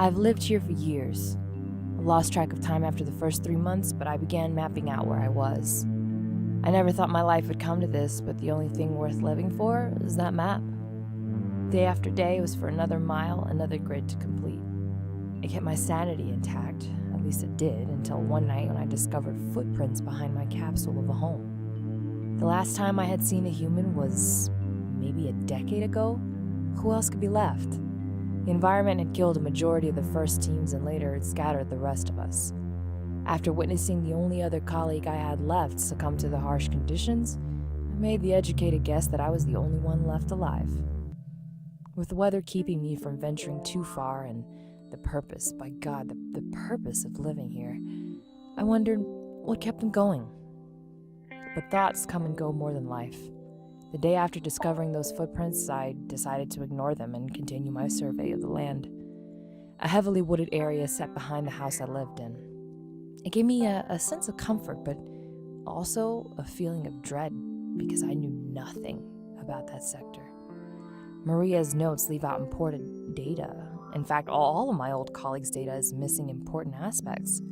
I've lived here for years. I lost track of time after the first 3 months, but I began mapping out where I was. I never thought my life would come to this, but the only thing worth living for is that map. Day after day was for another mile, another grid to complete. It kept my sanity intact, at least it did, until one night when I discovered footprints behind my capsule of a home. The last time I had seen a human was maybe a decade ago. Who else could be left? The environment had killed a majority of the first teams, and later it scattered the rest of us. After witnessing the only other colleague I had left succumb to the harsh conditions, I made the educated guess that I was the only one left alive. With the weather keeping me from venturing too far and the purpose, by God, the purpose of living here, I wondered what kept them going. But thoughts come and go more than life. The day after discovering those footprints, I decided to ignore them and continue my survey of the land. A heavily wooded area set behind the house I lived in. It gave me a sense of comfort, but also a feeling of dread because I knew nothing about that sector. Maria's notes leave out important data. In fact, all of my old colleagues' data is missing important aspects.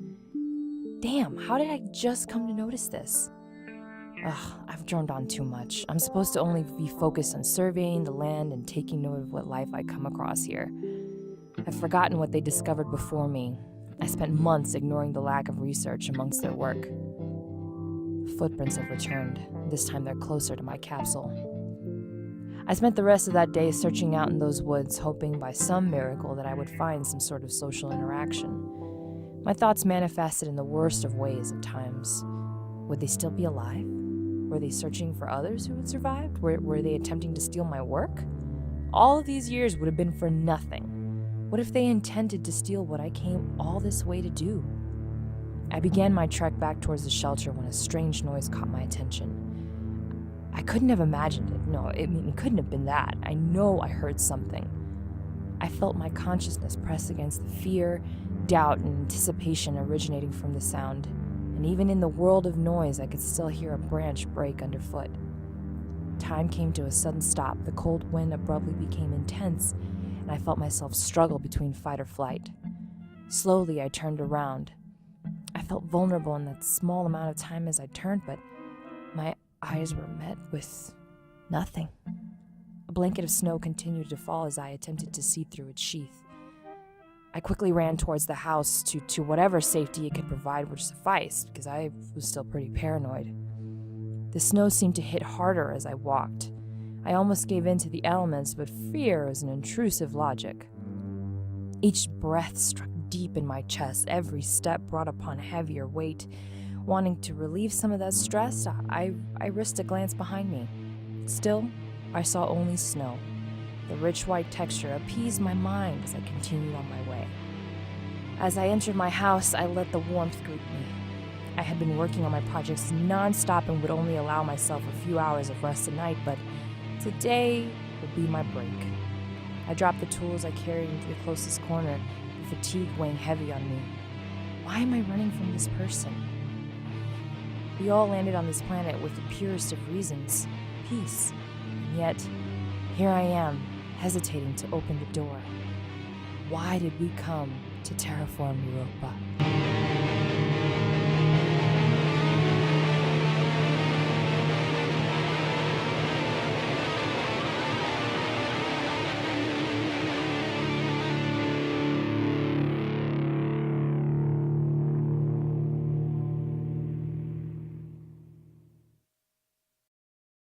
Damn, how did I just come to notice this? I've droned on too much. I'm supposed to only be focused on surveying the land and taking note of what life I come across here. I've forgotten what they discovered before me. I spent months ignoring the lack of research amongst their work. Footprints have returned. This time they're closer to my capsule. I spent the rest of that day searching out in those woods, hoping by some miracle that I would find some sort of social interaction. My thoughts manifested in the worst of ways at times. Would they still be alive? Were they searching for others who had survived? Were they attempting to steal my work? All of these years would have been for nothing. What if they intended to steal what I came all this way to do? I began my trek back towards the shelter when a strange noise caught my attention. I couldn't have imagined it. No, it couldn't have been that. I know I heard something. I felt my consciousness press against the fear, doubt, and anticipation originating from the sound. And even in the world of noise, I could still hear a branch break underfoot. Time came to a sudden stop. The cold wind abruptly became intense, and I felt myself struggle between fight or flight. Slowly, I turned around. I felt vulnerable in that small amount of time as I turned, but my eyes were met with nothing. A blanket of snow continued to fall as I attempted to see through its sheath. I quickly ran towards the house to whatever safety it could provide would suffice, because I was still pretty paranoid. The snow seemed to hit harder as I walked. I almost gave in to the elements, but fear was an intrusive logic. Each breath struck deep in my chest. Every step brought upon heavier weight. Wanting to relieve some of that stress, I risked a glance behind me. Still, I saw only snow. The rich white texture appeased my mind as I continued on my way. As I entered my house, I let the warmth greet me. I had been working on my projects non-stop and would only allow myself a few hours of rest a night, but today would be my break. I dropped the tools I carried into the closest corner, the fatigue weighing heavy on me. Why am I running from this person? We all landed on this planet with the purest of reasons, peace. And yet, here I am, hesitating to open the door. Why did we come to terraform Europa?